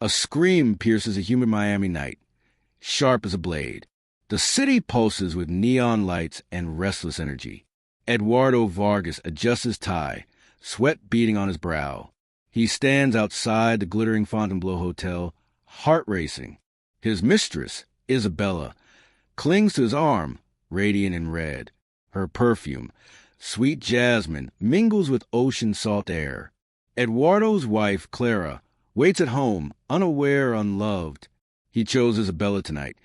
A scream pierces a humid Miami night, sharp as a blade. The city pulses with neon lights and restless energy. Eduardo Vargas adjusts his tie, sweat beading on his brow. He stands outside the glittering Fontainebleau Hotel, heart racing. His mistress, Isabella, clings to his arm, radiant in red. Her perfume, sweet jasmine, mingles with ocean salt air. Eduardo's wife, Clara, waits at home, unaware, unloved. He chose Isabella tonight,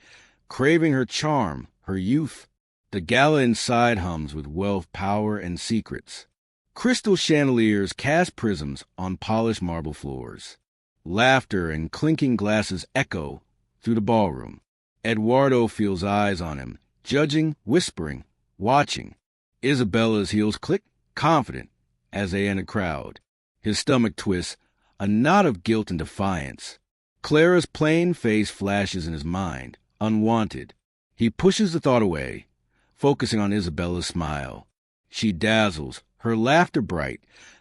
craving her charm, her youth. The gala inside hums with wealth, power, and secrets. Crystal chandeliers cast prisms on polished marble floors. Laughter and clinking glasses echo through the ballroom. Eduardo feels eyes on him, judging, whispering, watching. Isabella's heels click, confident, as they enter the crowd. His stomach twists, a knot of guilt and defiance. Clara's plain face flashes in his mind, unwanted. He pushes the thought away, focusing on Isabella's smile. She dazzles, her laughter bright,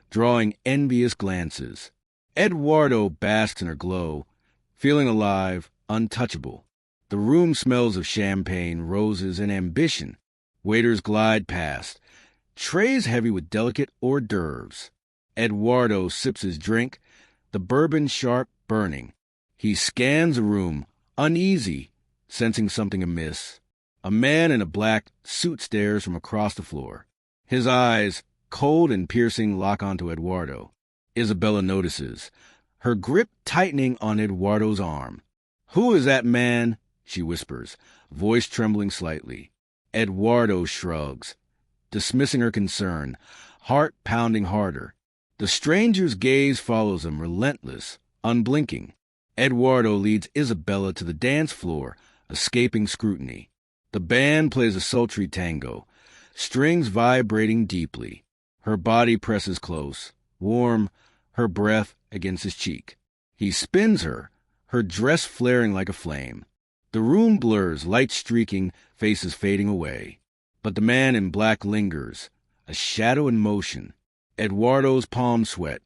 drawing envious glances. Eduardo basks in her glow, feeling alive, untouchable. The room smells of champagne, roses, and ambition. Waiters glide past, trays heavy with delicate hors d'oeuvres. Eduardo sips his drink, the bourbon sharp, burning. He scans the room, uneasy, sensing something amiss. A man in a black suit stares from across the floor. His eyes, cold and piercing, lock onto Eduardo. Isabella notices, her grip tightening on Eduardo's arm. "Who is that man?" she whispers, voice trembling slightly. Eduardo shrugs, dismissing her concern, heart pounding harder. The stranger's gaze follows him, relentless, unblinking. Eduardo leads Isabella to the dance floor, escaping scrutiny. The band plays a sultry tango, strings vibrating deeply. Her body presses close, warm, her breath against his cheek. He spins her, her dress flaring like a flame. The room blurs, light streaking, faces fading away. But the man in black lingers, a shadow in motion. Eduardo's palms sweat,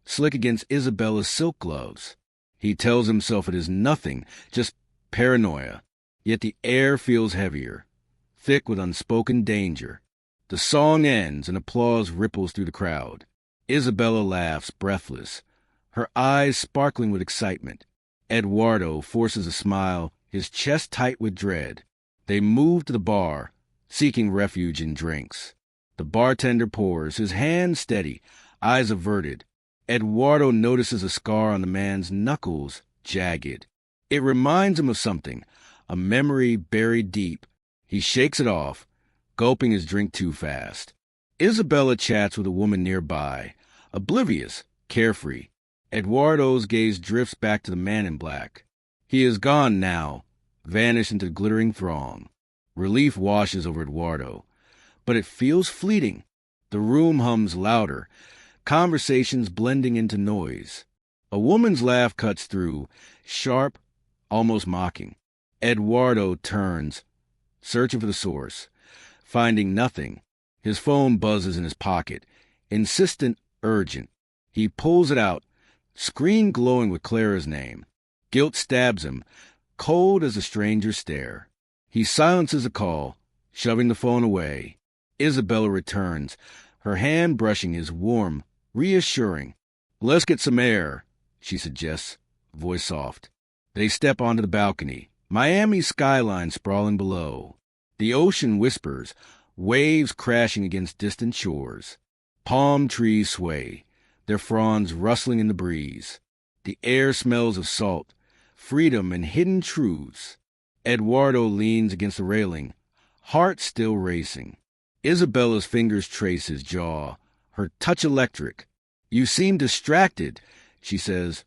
slick against Isabella's silk gloves. He tells himself it is nothing, just paranoia. Yet the air feels heavier, thick with unspoken danger. The song ends and applause ripples through the crowd. Isabella laughs, breathless, her eyes sparkling with excitement. Eduardo forces a smile, his chest tight with dread. They move to the bar, seeking refuge in drinks. The bartender pours, his hand steady, eyes averted. Eduardo notices a scar on the man's knuckles, jagged. It reminds him of something, a memory buried deep. He shakes it off, gulping his drink too fast. Isabella chats with a woman nearby, oblivious, carefree. Eduardo's gaze drifts back to the man in black. He is gone now, vanished into the glittering throng. Relief washes over Eduardo, but it feels fleeting. The room hums louder, conversations blending into noise. A woman's laugh cuts through, sharp, almost mocking. Eduardo turns, searching for the source. Finding nothing, his phone buzzes in his pocket, insistent, urgent. He pulls it out, screen glowing with Clara's name. Guilt stabs him, cold as a stranger's stare. He silences the call, shoving the phone away. Isabella returns, her hand brushing his, warm, reassuring. "Let's get some air," she suggests, voice soft. They step onto the balcony, Miami's skyline sprawling below. The ocean whispers, waves crashing against distant shores. Palm trees sway, their fronds rustling in the breeze. The air smells of salt, freedom, and hidden truths. Eduardo leans against the railing, heart still racing. Isabella's fingers trace his jaw, her touch electric. "You seem distracted," she says,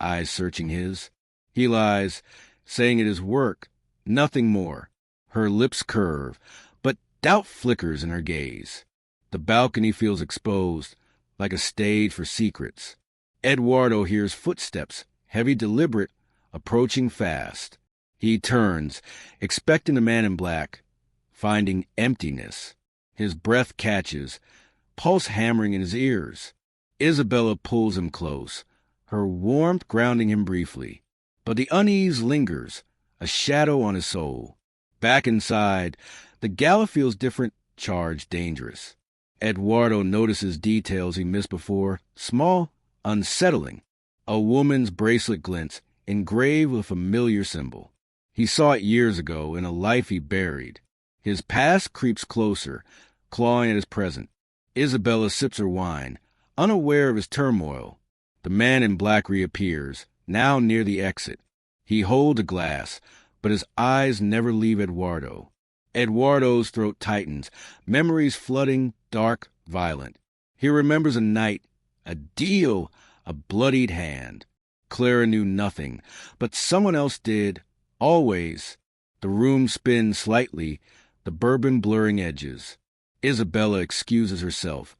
eyes searching his. He lies, saying it is work, nothing more. Her lips curve, but doubt flickers in her gaze. The balcony feels exposed, like a stage for secrets. Eduardo hears footsteps, heavy, deliberate, approaching fast. He turns, expecting the man in black, finding emptiness. His breath catches, pulse hammering in his ears. Isabella pulls him close, her warmth grounding him briefly. But the unease lingers, a shadow on his soul. Back inside, the gala feels different, charged, dangerous. Eduardo notices details he missed before, small, unsettling. A woman's bracelet glints, engraved with a familiar symbol. He saw it years ago in a life he buried. His past creeps closer, clawing at his present. Isabella sips her wine, unaware of his turmoil. The man in black reappears, now near the exit. He holds a glass, but his eyes never leave Eduardo. Eduardo's throat tightens, memories flooding, dark, violent. He remembers a night, a deal, a bloodied hand. Clara knew nothing, but someone else did, always. The room spins slightly, the bourbon blurring edges. Isabella excuses herself,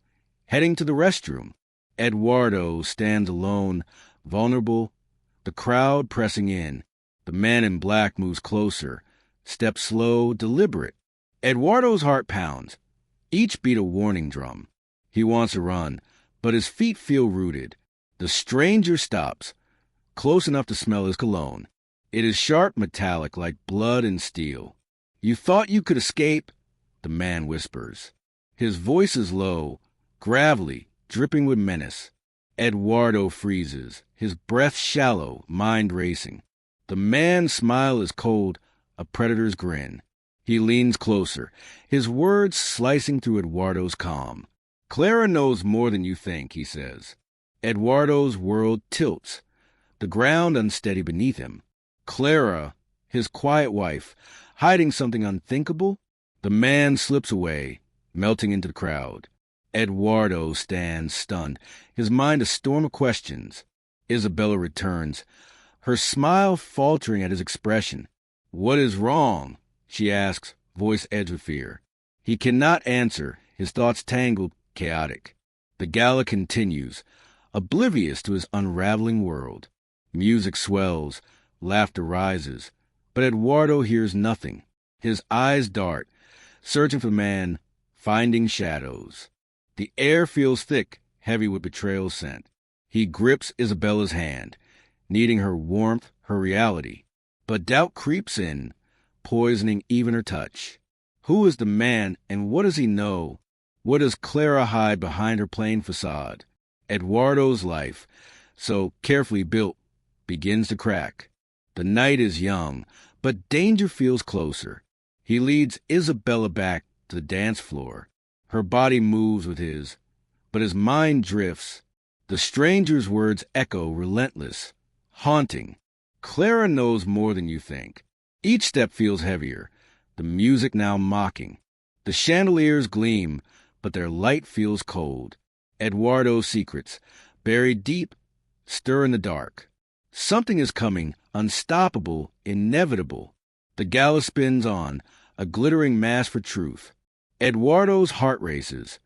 heading to the restroom. Eduardo stands alone, vulnerable, the crowd pressing in. The man in black moves closer, steps slow, deliberate. Eduardo's heart pounds, each beat a warning drum. He wants to run, but his feet feel rooted. The stranger stops, close enough to smell his cologne. It is sharp metallic like blood and steel. "You thought you could escape?" the man whispers. His voice is low, gravelly, dripping with menace. Eduardo freezes, his breath shallow, mind racing. The man's smile is cold, a predator's grin. He leans closer, his words slicing through Eduardo's calm. "Clara knows more than you think," he says. Eduardo's world tilts, the ground unsteady beneath him. Clara, his quiet wife, hiding something unthinkable? The man slips away, melting into the crowd. Eduardo stands stunned, his mind a storm of questions. Isabella returns, her smile faltering at his expression. "What is wrong?" she asks, voice edged with fear. He cannot answer, his thoughts tangled, chaotic. The gala continues, oblivious to his unraveling world. Music swells, laughter rises, but Eduardo hears nothing. His eyes dart, searching for the man, finding shadows. The air feels thick, heavy with betrayal scent. He grips Isabella's hand, needing her warmth, her reality. But doubt creeps in, poisoning even her touch. Who is the man, and what does he know? What does Clara hide behind her plain facade? Eduardo's life, so carefully built, begins to crack. The night is young, but danger feels closer. He leads Isabella back to the dance floor. Her body moves with his, but his mind drifts. The stranger's words echo relentless, haunting. Clara knows more than you think. Each step feels heavier, the music now mocking. The chandeliers gleam, but their light feels cold. Eduardo's secrets, buried deep, stir in the dark. Something is coming, unstoppable, inevitable. The gala spins on, a glittering mask for truth. Eduardo's heart races,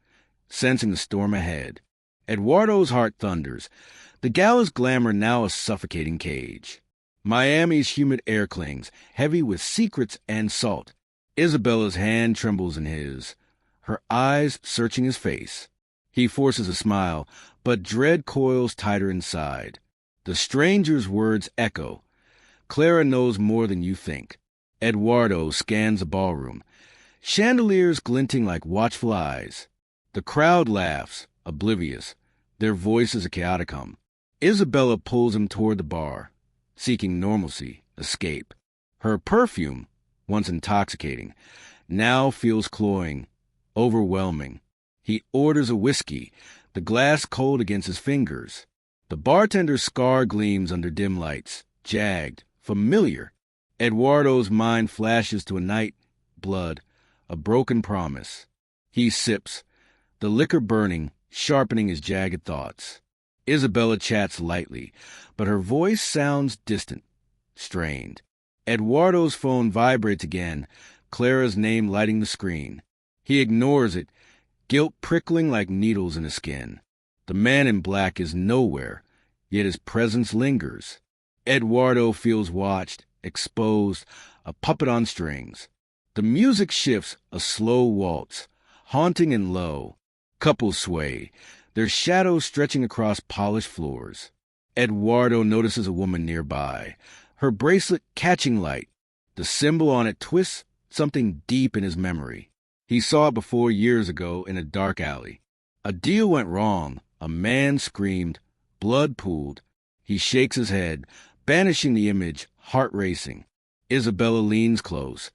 sensing the storm ahead. Eduardo's heart thunders, the gala's glamour now a suffocating cage. Miami's humid air clings, heavy with secrets and salt. Isabella's hand trembles in his, her eyes searching his face. He forces a smile, but dread coils tighter inside. The stranger's words echo. Clara knows more than you think. Eduardo scans the ballroom, chandeliers glinting like watchful eyes. The crowd laughs, oblivious, their voices a chaotic hum. Isabella pulls him toward the bar, seeking normalcy, escape. Her perfume, once intoxicating, now feels cloying, overwhelming. He orders a whiskey, the glass cold against his fingers. The bartender's scar gleams under dim lights, jagged, familiar. Eduardo's mind flashes to a night, blood, a broken promise. He sips, the liquor burning, sharpening his jagged thoughts. Isabella chats lightly, but her voice sounds distant, strained. Eduardo's phone vibrates again, Clara's name lighting the screen. He ignores it, guilt prickling like needles in his skin. The man in black is nowhere, yet his presence lingers. Eduardo feels watched, exposed, a puppet on strings. The music shifts, a slow waltz, haunting and low. Couples sway, their shadows stretching across polished floors. Eduardo notices a woman nearby, her bracelet catching light. The symbol on it twists something deep in his memory. He saw it before years ago in a dark alley. A deal went wrong. A man screamed. Blood pooled. He shakes his head, banishing the image, heart racing. Isabella leans close,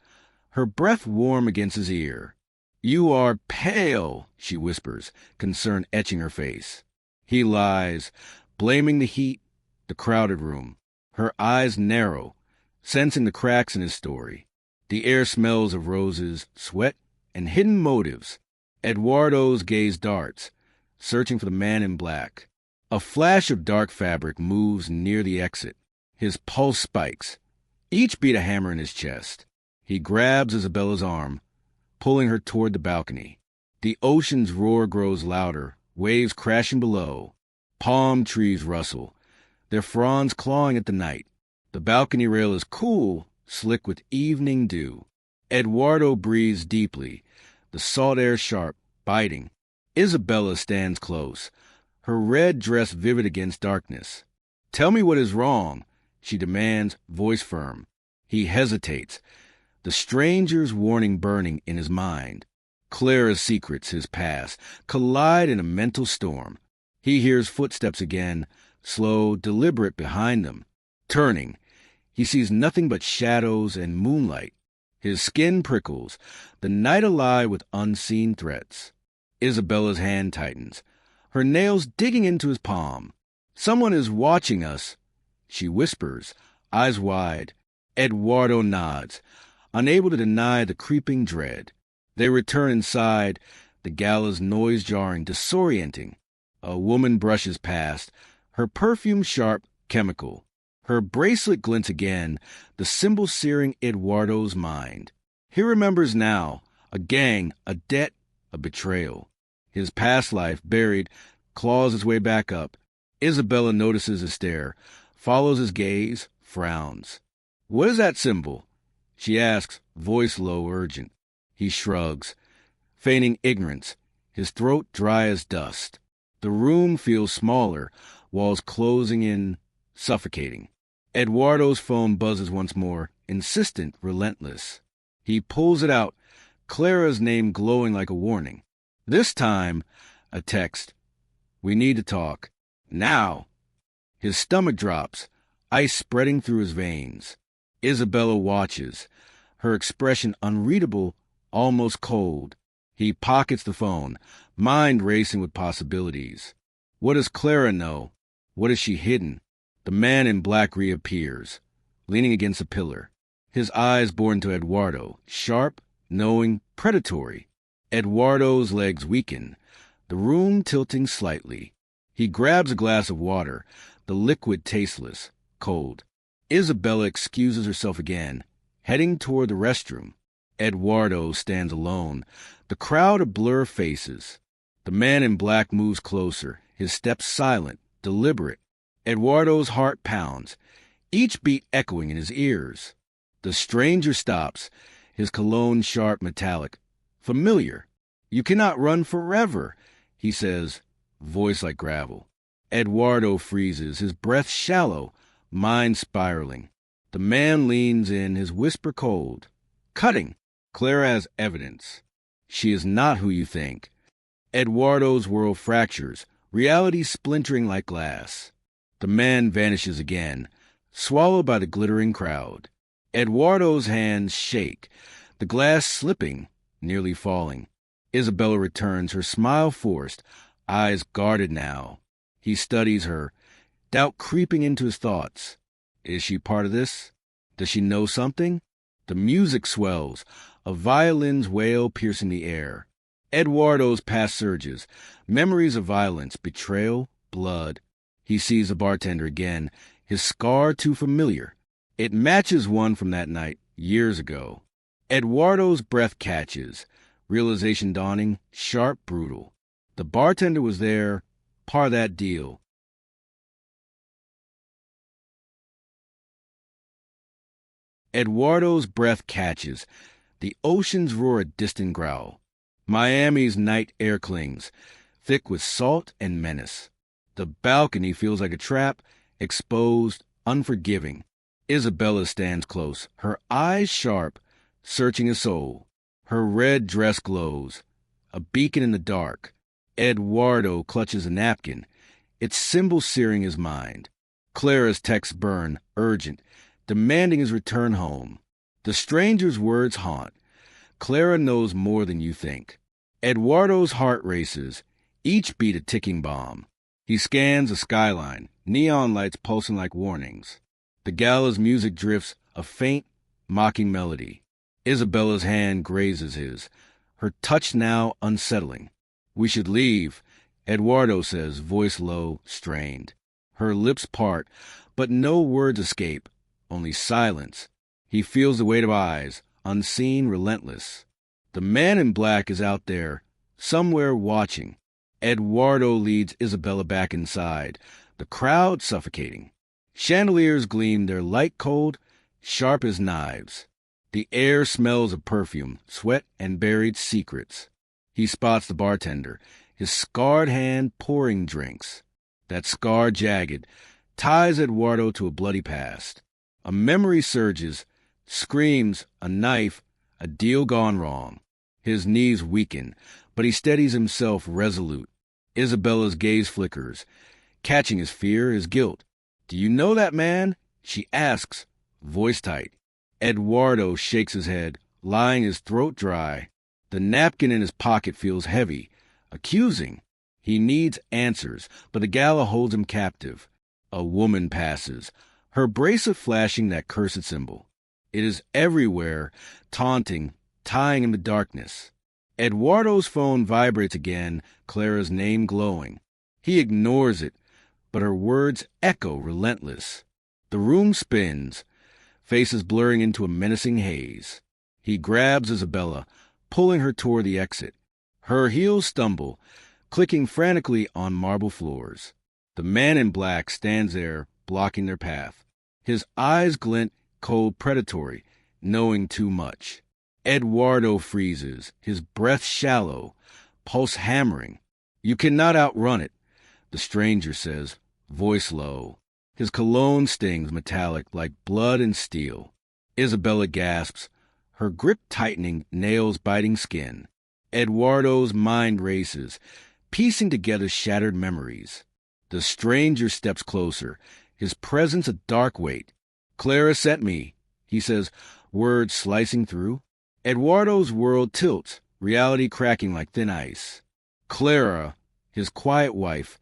her breath warm against his ear. "You are pale," she whispers, concern etching her face. He lies, blaming the heat, the crowded room. Her eyes narrow, sensing the cracks in his story. The air smells of roses, sweat, and hidden motives. Eduardo's gaze darts, searching for the man in black. A flash of dark fabric moves near the exit. His pulse spikes. Each beat a hammer in his chest. He grabs Isabella's arm, pulling her toward the balcony. The ocean's roar grows louder, waves crashing below. Palm trees rustle, their fronds clawing at the night. The balcony rail is cool, slick with evening dew. Eduardo breathes deeply, the salt air sharp, biting. Isabella stands close, her red dress vivid against darkness. "Tell me what is wrong," she demands, voice firm. He hesitates, the stranger's warning burning in his mind. Clara's secrets, his past, collide in a mental storm. He hears footsteps again, slow, deliberate behind them. Turning, he sees nothing but shadows and moonlight. His skin prickles, the night alive with unseen threats. Isabella's hand tightens, her nails digging into his palm. "Someone is watching us," she whispers, eyes wide. Eduardo nods, unable to deny the creeping dread. They return inside, the gala's noise jarring, disorienting. A woman brushes past, her perfume sharp, chemical. Her bracelet glints again, the symbol searing Eduardo's mind. He remembers now, a gang, a debt, a betrayal. His past life, buried, claws its way back up. Isabella notices his stare, follows his gaze, frowns. "What is that symbol?" she asks, voice low, urgent. He shrugs, feigning ignorance, his throat dry as dust. The room feels smaller, walls closing in, suffocating. Eduardo's phone buzzes once more, insistent, relentless. He pulls it out, Clara's name glowing like a warning. This time, a text. "We need to talk. Now." His stomach drops, ice spreading through his veins. Isabella watches, her expression unreadable, almost cold. He pockets the phone, mind racing with possibilities. What does Clara know? What has she hidden? The man in black reappears, leaning against a pillar. His eyes bore into Eduardo, sharp, knowing, predatory. Eduardo's legs weaken, the room tilting slightly. He grabs a glass of water, the liquid tasteless, cold. Isabella excuses herself again, heading toward the restroom. Eduardo stands alone, the crowd a blur of faces. The man in black moves closer, his steps silent, deliberate. Eduardo's heart pounds, each beat echoing in his ears. The stranger stops, his cologne sharp, metallic. Familiar. "You cannot run forever," he says, voice like gravel. Eduardo freezes, his breath shallow, mind spiraling. The man leans in, his whisper cold. "Cutting." Clara has evidence. She is not who you think. Eduardo's world fractures, reality splintering like glass. The man vanishes again, swallowed by the glittering crowd. Eduardo's hands shake, the glass slipping, nearly falling. Isabella returns, her smile forced, eyes guarded now. He studies her, doubt creeping into his thoughts. Is she part of this? Does she know something? The music swells, a violin's wail piercing the air. Eduardo's past surges, memories of violence, betrayal, blood. He sees the bartender again, his scar too familiar. It matches one from that night, years ago. Eduardo's breath catches, realization dawning, sharp, brutal. The bartender was there, part of that deal. Eduardo's breath catches, the ocean's roar a distant growl. Miami's night air clings, thick with salt and menace. The balcony feels like a trap, exposed, unforgiving. Isabella stands close, her eyes sharp, searching his soul. Her red dress glows, a beacon in the dark. Eduardo clutches a napkin, its symbol searing his mind. Clara's texts burn, urgent, demanding his return home. The stranger's words haunt. Clara knows more than you think. Eduardo's heart races, each beat a ticking bomb. He scans the skyline, neon lights pulsing like warnings. The gala's music drifts, a faint, mocking melody. Isabella's hand grazes his, her touch now unsettling. "We should leave," Eduardo says, voice low, strained. Her lips part, but no words escape, only silence. He feels the weight of eyes, unseen, relentless. The man in black is out there, somewhere watching. Eduardo leads Isabella back inside, the crowd suffocating. Chandeliers gleam, their light cold, sharp as knives. The air smells of perfume, sweat, and buried secrets. He spots the bartender, his scarred hand pouring drinks. That scar, jagged, ties Eduardo to a bloody past. A memory surges, screams, a knife, a deal gone wrong. His knees weaken, but he steadies himself resolute. Isabella's gaze flickers, catching his fear, his guilt. "Do you know that man?" she asks, voice tight. Eduardo shakes his head, lying his throat dry. The napkin in his pocket feels heavy, accusing. He needs answers, but the gala holds him captive. A woman passes, her bracelet flashing that cursed symbol. It is everywhere, taunting, tying in the darkness. Eduardo's phone vibrates again, Clara's name glowing. He ignores it, but her words echo relentless. The room spins, faces blurring into a menacing haze. He grabs Isabella, pulling her toward the exit. Her heels stumble, clicking frantically on marble floors. The man in black stands there, blocking their path. His eyes glint, cold, predatory, knowing too much. Eduardo freezes, his breath shallow, pulse hammering. "You cannot outrun it," the stranger says, voice low. His cologne stings metallic like blood and steel. Isabella gasps, her grip tightening, nails biting skin. Eduardo's mind races, piecing together shattered memories. The stranger steps closer, his presence a dark weight. "Clara sent me," he says, words slicing through. Eduardo's world tilts, reality cracking like thin ice. Clara, his quiet wife,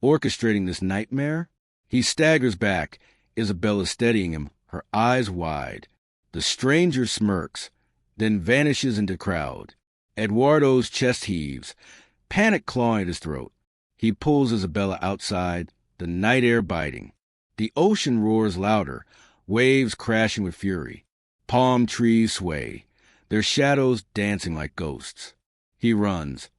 orchestrating this nightmare? He staggers back, Isabella steadying him, her eyes wide. The stranger smirks, then vanishes into crowd. Eduardo's chest heaves, panic clawing at his throat. He pulls Isabella outside, the night air biting. The ocean roars louder, waves crashing with fury. Palm trees sway, their shadows dancing like ghosts. He runs,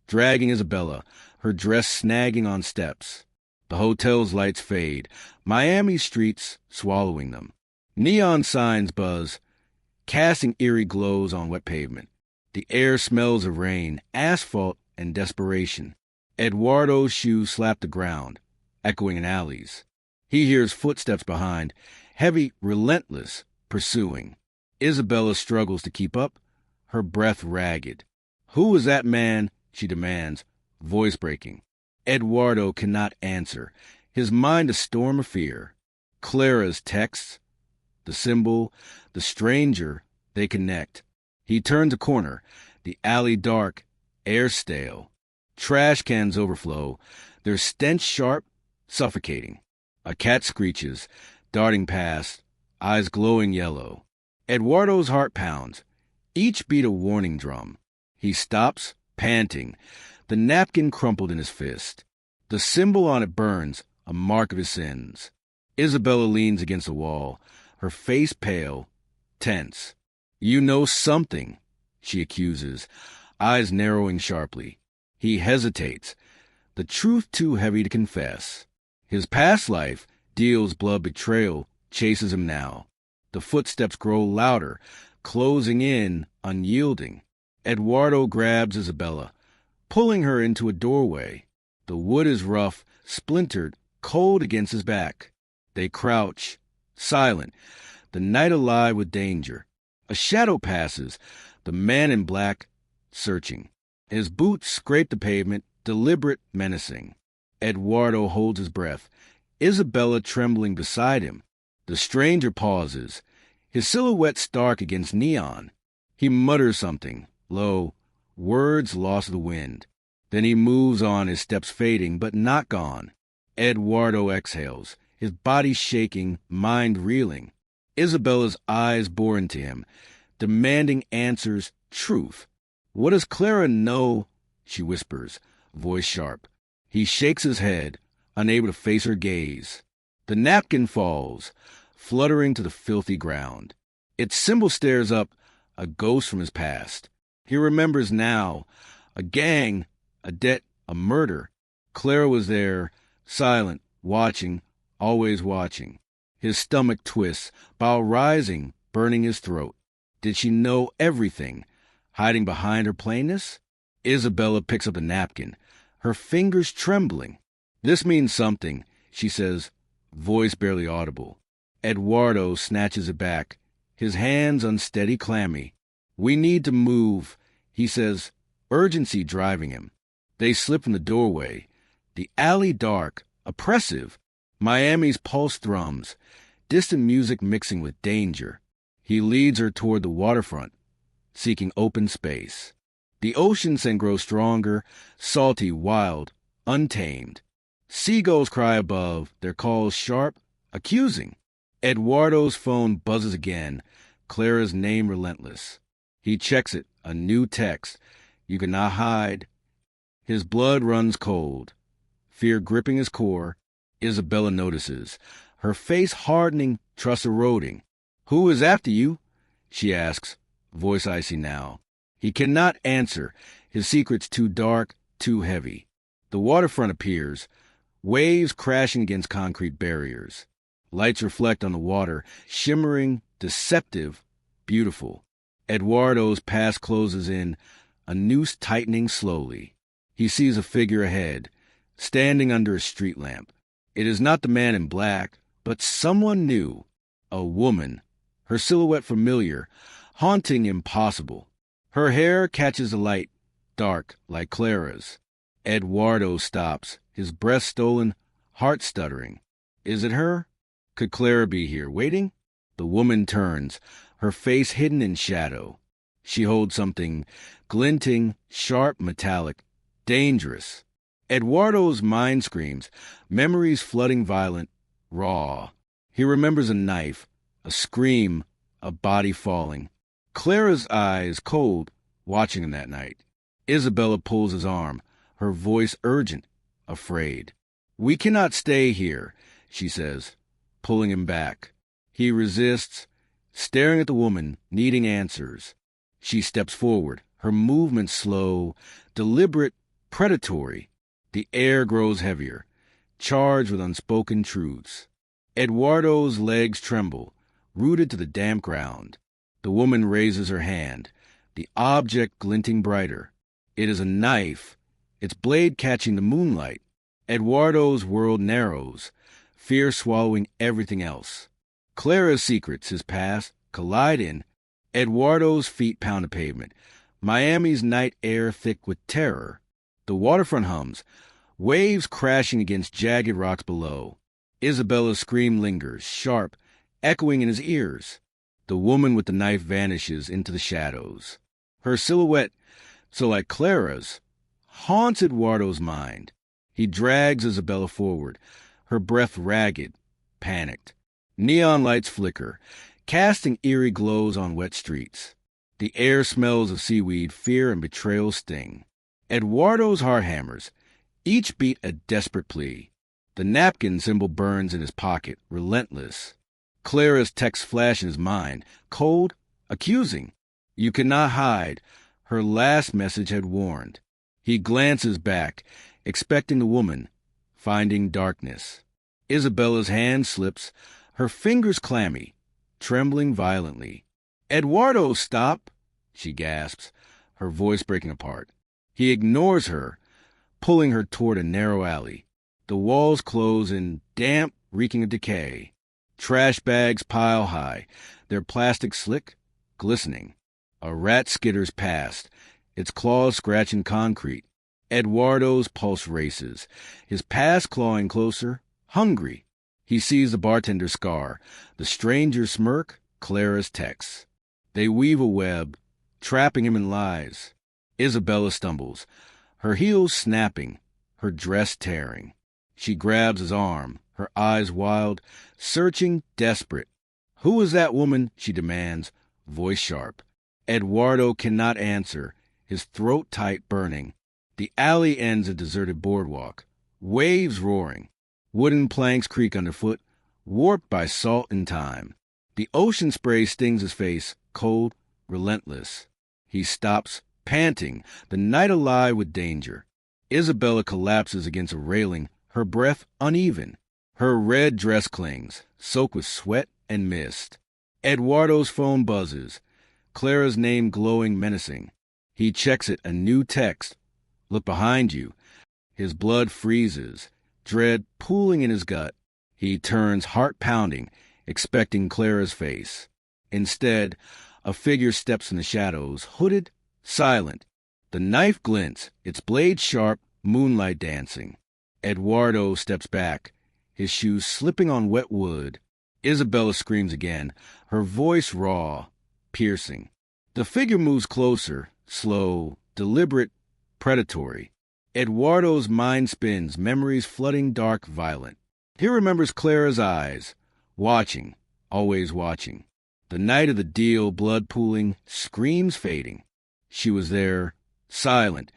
dragging Isabella, her dress snagging on steps. The hotel's lights fade, Miami streets swallowing them. Neon signs buzz, casting eerie glows on wet pavement. The air smells of rain, asphalt, and desperation. Eduardo's shoes slap the ground, echoing in alleys. He hears footsteps behind, heavy, relentless, pursuing. Isabella struggles to keep up, her breath ragged. "Who is that man?" she demands, voice breaking. Eduardo cannot answer, his mind a storm of fear. Clara's texts, the symbol, the stranger, they connect. He turns a corner, the alley dark, air stale. Trash cans overflow, their stench sharp, suffocating. A cat screeches, darting past, eyes glowing yellow. Eduardo's heart pounds, each beat a warning drum. He stops, panting, the napkin crumpled in his fist. The symbol on it burns, a mark of his sins. Isabella leans against the wall, her face pale, tense. "You know something," she accuses, eyes narrowing sharply. He hesitates, the truth too heavy to confess. His past life, deals blood betrayal, chases him now. The footsteps grow louder, closing in, unyielding. Eduardo grabs Isabella, pulling her into a doorway. The wood is rough, splintered, cold against his back. They crouch, silent, the night alive with danger. A shadow passes, the man in black, searching. His boots scrape the pavement, deliberate, menacing. Eduardo holds his breath, Isabella trembling beside him. The stranger pauses, his silhouette stark against neon. He mutters something, low, words lost to the wind. Then he moves on, his steps fading, but not gone. Eduardo exhales, his body shaking, mind reeling. Isabella's eyes bore into him, demanding answers, truth. What does Clara know? She whispers, voice sharp. He shakes his head, unable to face her gaze. The napkin falls, fluttering to the filthy ground. Its symbol stares up, a ghost from his past. He remembers now, a gang, a debt, a murder. Clara was there, silent, watching, always watching. His stomach twists, bile rising, burning his throat. Did she know everything, hiding behind her plainness? Isabella picks up the napkin, her fingers trembling. This means something, she says, voice barely audible. Eduardo snatches it back, his hands unsteady, clammy. We need to move, he says, urgency driving him. They slip from the doorway. The alley dark, oppressive. Miami's pulse thrums, distant music mixing with danger. He leads her toward the waterfront, seeking open space. The ocean scent grows stronger, salty, wild, untamed. Seagulls cry above, their calls sharp, accusing. Eduardo's phone buzzes again, Clara's name relentless. He checks it, a new text. You cannot hide. His blood runs cold, fear gripping his core. Isabella notices, her face hardening, trust eroding. Who is after you? She asks, voice icy now. He cannot answer, his secret's too dark, too heavy. The waterfront appears, waves crashing against concrete barriers. Lights reflect on the water, shimmering, deceptive, beautiful. Eduardo's past closes in, a noose tightening slowly. He sees a figure ahead, standing under a street lamp. It is not the man in black, but someone new, a woman, her silhouette familiar, haunting, impossible. Her hair catches the light, dark like Clara's. Eduardo stops, his breath stolen, heart stuttering. Is it her? Could Clara be here, waiting? The woman turns, her face hidden in shadow. She holds something, glinting, sharp, metallic, dangerous. Eduardo's mind screams, memories flooding violent, raw. He remembers a knife, a scream, a body falling. Clara's eyes cold, watching him that night. Isabella pulls his arm, her voice urgent, afraid. We cannot stay here, she says, pulling him back. He resists, staring at the woman, needing answers. She steps forward, her movement slow, deliberate, predatory. The air grows heavier, charged with unspoken truths. Eduardo's legs tremble, rooted to the damp ground. The woman raises her hand, the object glinting brighter. It is a knife, its blade catching the moonlight. Eduardo's world narrows, fear swallowing everything else. Clara's secrets, his past, collide in. Eduardo's feet pound the pavement, Miami's night air thick with terror. The waterfront hums, waves crashing against jagged rocks below. Isabella's scream lingers, sharp, echoing in his ears. The woman with the knife vanishes into the shadows. Her silhouette, so like Clara's, haunts Eduardo's mind. He drags Isabella forward, her breath ragged, panicked. Neon lights flicker, casting eerie glows on wet streets. The air smells of seaweed, fear and betrayal sting. Eduardo's heart hammers, each beat a desperate plea. The napkin symbol burns in his pocket, relentless. Clara's text flash in his mind, cold, accusing. You cannot hide, her last message had warned. He glances back, expecting the woman, finding darkness. Isabella's hand slips, her fingers clammy, trembling violently. Eduardo, stop, she gasps, her voice breaking apart. He ignores her, pulling her toward a narrow alley. The walls close in, damp, reeking of decay. Trash bags pile high, their plastic slick, glistening. A rat skitters past, its claws scratching concrete. Eduardo's pulse races, his past clawing closer, hungry. He sees the bartender's scar, the stranger's smirk, Clara's texts. They weave a web, trapping him in lies. Isabella stumbles, her heels snapping, her dress tearing. She grabs his arm, her eyes wild, searching, desperate. "Who is that woman?" she demands, voice sharp. Eduardo cannot answer, his throat tight, burning. The alley ends a deserted boardwalk, waves roaring. Wooden planks creak underfoot, warped by salt and time. The ocean spray stings his face, cold, relentless. He stops, panting, the night alive with danger. Isabella collapses against a railing, her breath uneven. Her red dress clings, soaked with sweat and mist. Eduardo's phone buzzes, Clara's name glowing menacing. He checks it, a new text. "Look behind you." His blood freezes, dread pooling in his gut. He turns, heart pounding, expecting Clara's face. Instead, a figure steps in the shadows, hooded, silent. The knife glints, its blade sharp, moonlight dancing. Eduardo steps back, his shoes slipping on wet wood. Isabella screams again, her voice raw, piercing. The figure moves closer, slow, deliberate, predatory. Eduardo's mind spins, memories flooding dark, violent. He remembers Clara's eyes, watching, always watching. The night of the deal, blood pooling, screams fading. She was there, silent,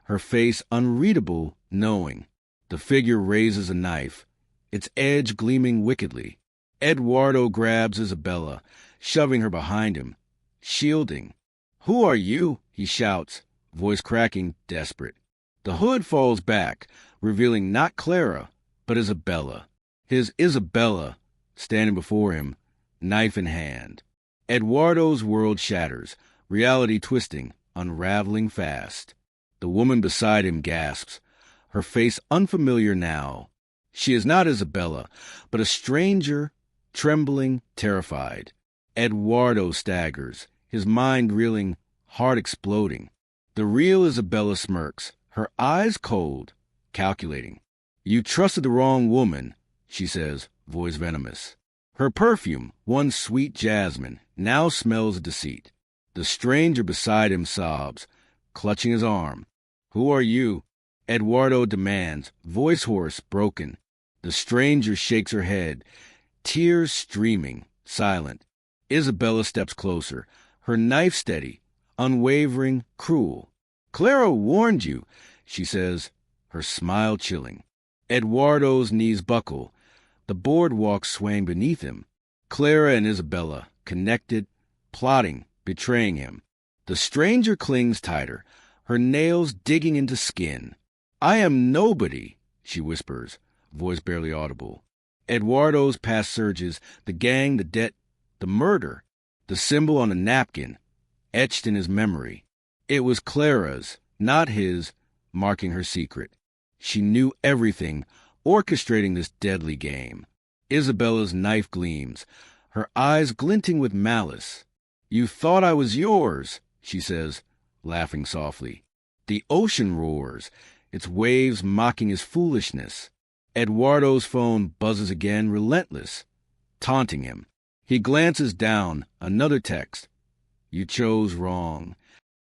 her face unreadable, knowing. The figure raises a knife, its edge gleaming wickedly. Eduardo grabs Isabella, shoving her behind him, shielding. "Who are you?" he shouts, voice cracking, desperate. The hood falls back, revealing not Clara, but Isabella. His Isabella, standing before him, knife in hand. Eduardo's world shatters, reality twisting, unraveling fast. The woman beside him gasps, her face unfamiliar now. She is not Isabella, but a stranger, trembling, terrified. Eduardo staggers, his mind reeling, heart exploding. The real Isabella smirks, her eyes cold, calculating. "You trusted the wrong woman," she says, voice venomous. Her perfume, once sweet jasmine, now smells of deceit. The stranger beside him sobs, clutching his arm. "Who are you?" Eduardo demands, voice hoarse, broken. The stranger shakes her head, tears streaming, silent. Isabella steps closer, her knife steady, unwavering, cruel. "Clara warned you," she says, her smile chilling. Eduardo's knees buckle, the boardwalk swaying beneath him. Clara and Isabella, connected, plotting, betraying him. The stranger clings tighter, her nails digging into skin. "I am nobody," she whispers, voice barely audible. Eduardo's past surges, the gang, the debt, the murder, the symbol on a napkin, etched in his memory. It was Clara's, not his, marking her secret. She knew everything, orchestrating this deadly game. Isabella's knife gleams, her eyes glinting with malice. "You thought I was yours," she says, laughing softly. The ocean roars, its waves mocking his foolishness. Eduardo's phone buzzes again, relentless, taunting him. He glances down, another text. "You chose wrong."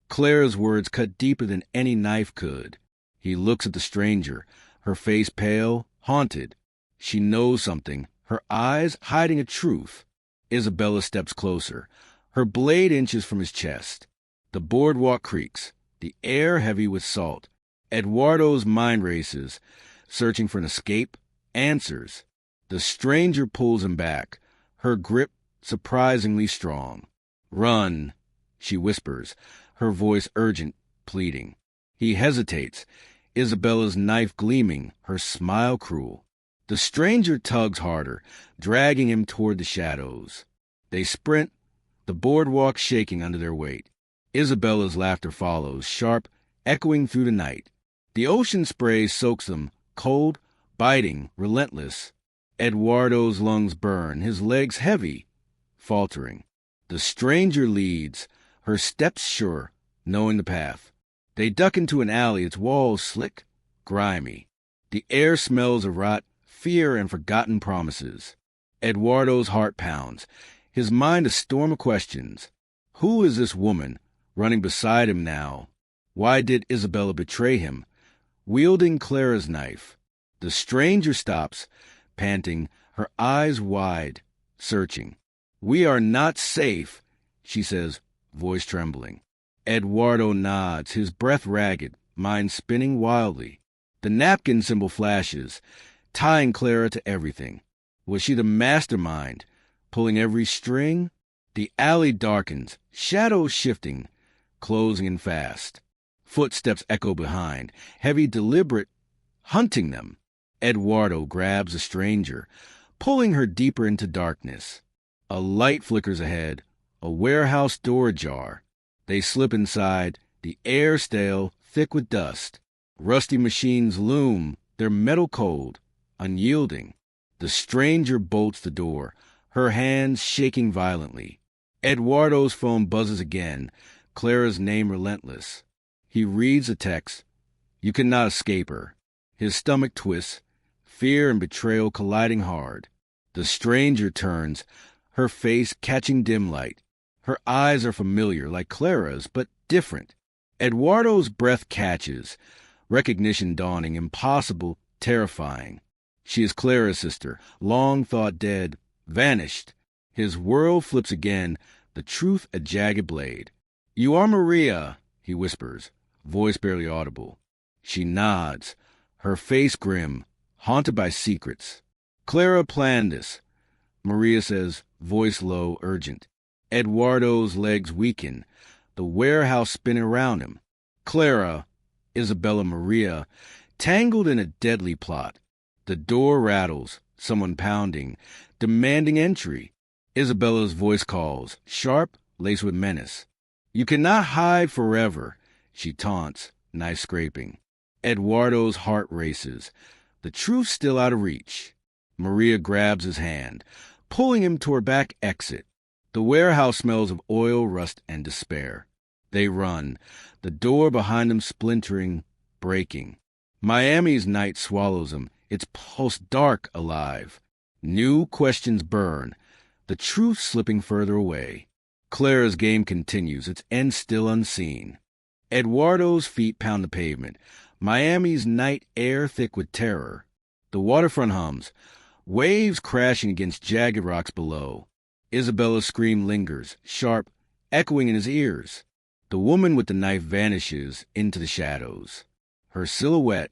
Clara's words cut deeper than any knife could. He looks at the stranger, her face pale, haunted. She knows something, her eyes hiding a truth. Isabella steps closer, her blade inches from his chest. The boardwalk creaks, the air heavy with salt. Eduardo's mind races, searching for an escape, answers. The stranger pulls him back, her grip surprisingly strong. "Run," she whispers, her voice urgent, pleading. He hesitates, Isabella's knife gleaming, her smile cruel. The stranger tugs harder, dragging him toward the shadows. They sprint, the boardwalk shaking under their weight. Isabella's laughter follows, sharp, echoing through the night. The ocean spray soaks them, cold, biting, relentless. Eduardo's lungs burn, his legs heavy, faltering. The stranger leads, her steps sure, knowing the path. They duck into an alley, its walls slick, grimy. The air smells of rot, fear, and forgotten promises. Eduardo's heart pounds, his mind a storm of questions. Who is this woman running beside him now? Why did Isabella betray him? Wielding Clara's knife, the stranger stops, panting, her eyes wide, searching. "We are not safe," she says, voice trembling. Eduardo nods, his breath ragged, mind spinning wildly. The napkin symbol flashes, tying Clara to everything. Was she the mastermind, pulling every string? The alley darkens, shadows shifting, closing in fast. Footsteps echo behind, heavy, deliberate, hunting them. Eduardo grabs the stranger, pulling her deeper into darkness. A light flickers ahead, a warehouse door ajar. They slip inside, the air stale, thick with dust. Rusty machines loom, their metal cold, unyielding. The stranger bolts the door, her hands shaking violently. Eduardo's phone buzzes again, Clara's name relentless. He reads the text. You cannot escape her. His stomach twists, fear and betrayal colliding hard. The stranger turns, her face catching dim light. Her eyes are familiar, like Clara's, but different. Eduardo's breath catches, recognition dawning, impossible, terrifying. She is Clara's sister, long thought dead, vanished. His world flips again, the truth a jagged blade. "You are Maria," he whispers, voice barely audible. She nods, her face grim, haunted by secrets. "Clara planned this," Maria says, voice low, urgent. Eduardo's legs weaken, the warehouse spinning around him. Clara, Isabella, Maria, tangled in a deadly plot. The door rattles, someone pounding, demanding entry. Isabella's voice calls, sharp, laced with menace. "You cannot hide forever," she taunts, knife scraping. Eduardo's heart races, the truth still out of reach. Maria grabs his hand, pulling him toward back exit. The warehouse smells of oil, rust, and despair. They run, the door behind them splintering, breaking. Miami's night swallows them, its pulse dark, alive. New questions burn, the truth slipping further away. Clara's game continues, its end still unseen. Eduardo's feet pound the pavement, Miami's night air thick with terror. The waterfront hums, waves crashing against jagged rocks below. Isabella's scream lingers, sharp, echoing in his ears. The woman with the knife vanishes into the shadows. Her silhouette,